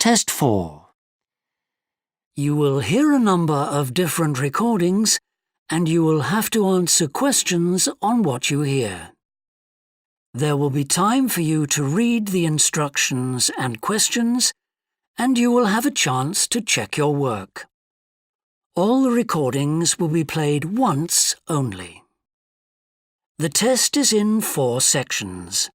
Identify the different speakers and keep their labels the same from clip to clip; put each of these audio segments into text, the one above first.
Speaker 1: Test 4. You will hear a number of different recordings and you will have to answer questions on what you hear. There will be time for you to read the instructions and questions, and you will have a chance to check your work. All the recordings will be played once only. The test is in 4 sections.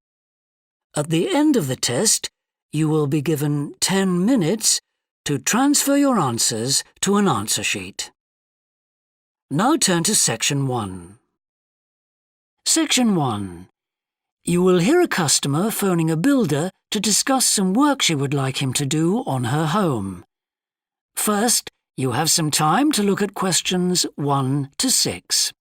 Speaker 1: At the end of the test, you will be given 10 minutes to transfer your answers to an answer sheet. Now turn to Section 1. Section 1. You will hear a customer phoning a builder to discuss some work she would like him to do on her home. First, you have some time to look at questions 1 to 6.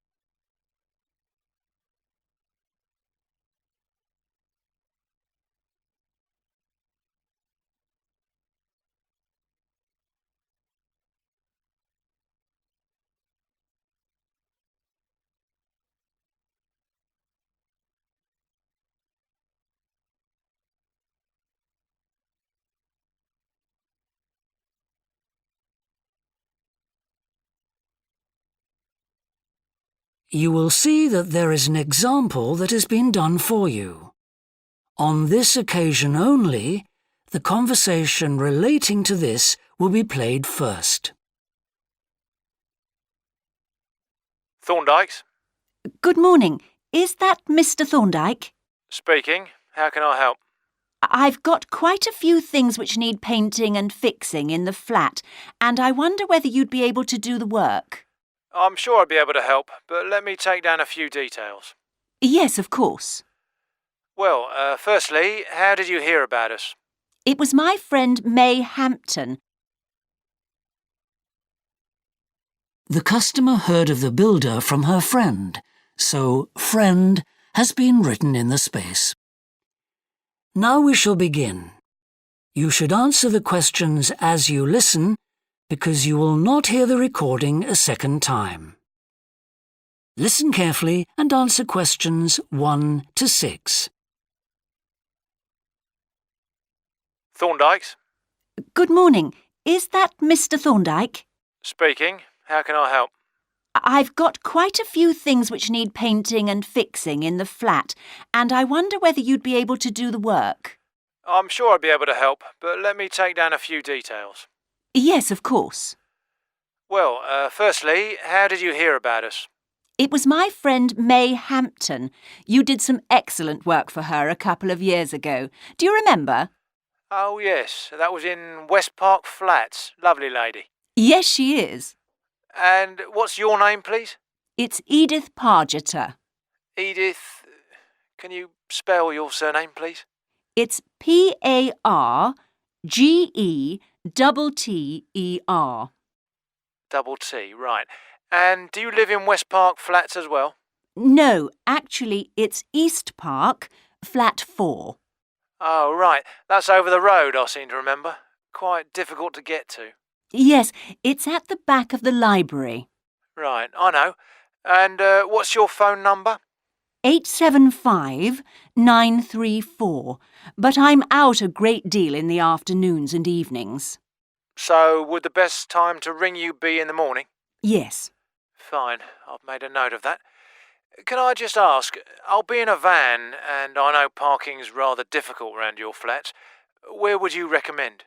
Speaker 1: You will see that there is an example that has been done for you. On this occasion only, the conversation relating to this will be played first.
Speaker 2: Thorndike's?
Speaker 3: Good morning. Is that Mr. Thorndike?
Speaker 2: Speaking. How can I help?
Speaker 3: I've got quite a few things which need painting and fixing in the flat, and I wonder whether you'd be able to do the work.
Speaker 2: I'm sure I'd be able to help, but let me take down a few details.
Speaker 3: Yes, of course.
Speaker 2: Well, firstly, how did you hear about us?
Speaker 3: It was my friend May Hampton.
Speaker 1: The customer heard of the builder from her friend, so friend has been written in the space. Now we shall begin. You should answer the questions as you listen, because you will not hear the recording a second time. Listen carefully and answer questions 1 to 6.
Speaker 2: Thorndike's?
Speaker 3: Good morning. Is that Mr. Thorndike?
Speaker 2: Speaking. How can I help?
Speaker 3: I've got quite a few things which need painting and fixing in the flat, and I wonder whether you'd be able to do the work.
Speaker 2: I'm sure I'd be able to help, but let me take down a few details.
Speaker 3: Yes, of course.
Speaker 2: Well, firstly, how did you hear about us?
Speaker 3: It was my friend May Hampton. You did some excellent work for her a couple of years ago. Do you remember?
Speaker 2: Oh, yes. That was in West Park Flats. Lovely lady.
Speaker 3: Yes, she is.
Speaker 2: And what's your name, please?
Speaker 3: It's Edith Pargeter.
Speaker 2: Edith. Can you spell your surname, please?
Speaker 3: It's Pargeter.
Speaker 2: Double T, right. And do you live in West Park Flats as well?
Speaker 3: No, actually, it's East Park, flat 4.
Speaker 2: Oh, right. That's over the road, I seem to remember. Quite difficult to get to.
Speaker 3: Yes, it's at the back of the library.
Speaker 2: Right, I know. And what's your phone number?
Speaker 3: 875-934, but I'm out a great deal in the afternoons and evenings.
Speaker 2: So, would the best time to ring you be in the morning?
Speaker 3: Yes.
Speaker 2: Fine, I've made a note of that. Can I just ask, I'll be in a van, and I know parking's rather difficult around your flat. Where would you recommend?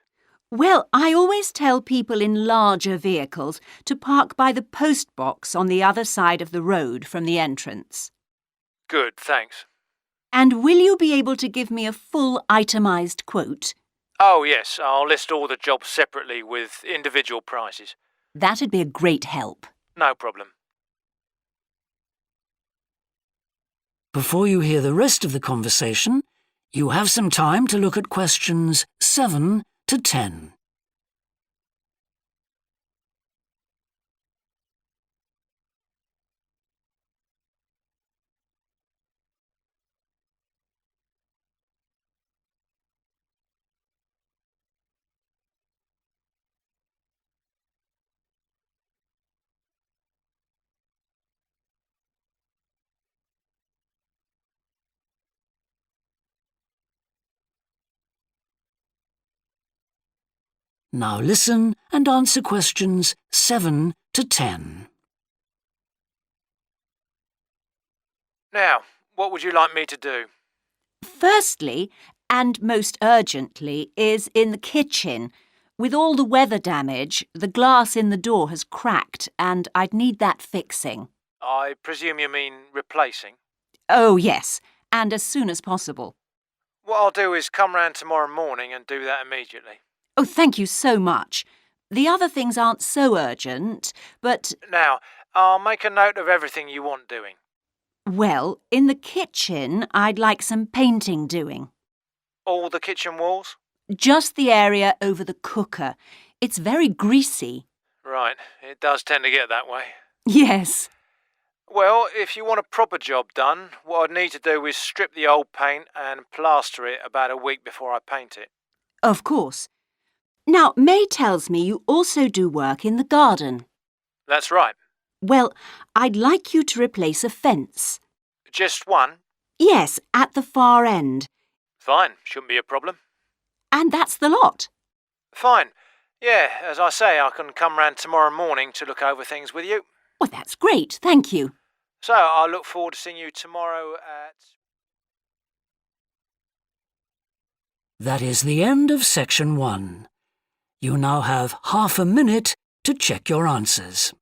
Speaker 3: Well, I always tell people in larger vehicles to park by the post box on the other side of the road from the entrance.
Speaker 2: Good, thanks.
Speaker 3: And will you be able to give me a full itemised quote?
Speaker 2: Oh, yes, I'll list all the jobs separately with individual prices.
Speaker 3: That'd be a great help.
Speaker 2: No problem.
Speaker 1: Before you hear the rest of the conversation, you have some time to look at questions 7 to 10. Now listen and answer questions 7 to 10.
Speaker 2: Now, what would you like me to do?
Speaker 3: Firstly, and most urgently, is in the kitchen. With all the weather damage, the glass in the door has cracked and I'd need that fixing.
Speaker 2: I presume you mean replacing.
Speaker 3: Oh, yes, and as soon as possible.
Speaker 2: What I'll do is come round tomorrow morning and do that immediately.
Speaker 3: Oh, thank you so much. The other things aren't so urgent, but,
Speaker 2: Now, I'll make a note of everything you want doing.
Speaker 3: well, in the kitchen, I'd like some painting doing.
Speaker 2: All the kitchen walls?
Speaker 3: Just the area over the cooker. It's very greasy.
Speaker 2: Right, it does tend to get that way.
Speaker 3: Yes.
Speaker 2: Well, if you want a proper job done, what I'd need to do is strip the old paint and plaster it about a week before I paint it.
Speaker 3: Of course. Now, May tells me you also do work in the garden.
Speaker 2: That's right.
Speaker 3: Well, I'd like you to replace a fence.
Speaker 2: Just one?
Speaker 3: Yes, at the far end.
Speaker 2: Fine, shouldn't be a problem.
Speaker 3: And that's the lot.
Speaker 2: Fine. Yeah, as I say, I can come round tomorrow morning to look over things with you.
Speaker 3: Well, that's great, thank you.
Speaker 2: So, I look forward to seeing you tomorrow at...
Speaker 1: That is the end of section 1. You now have half a minute to check your answers.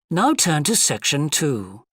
Speaker 1: Now turn to section 2.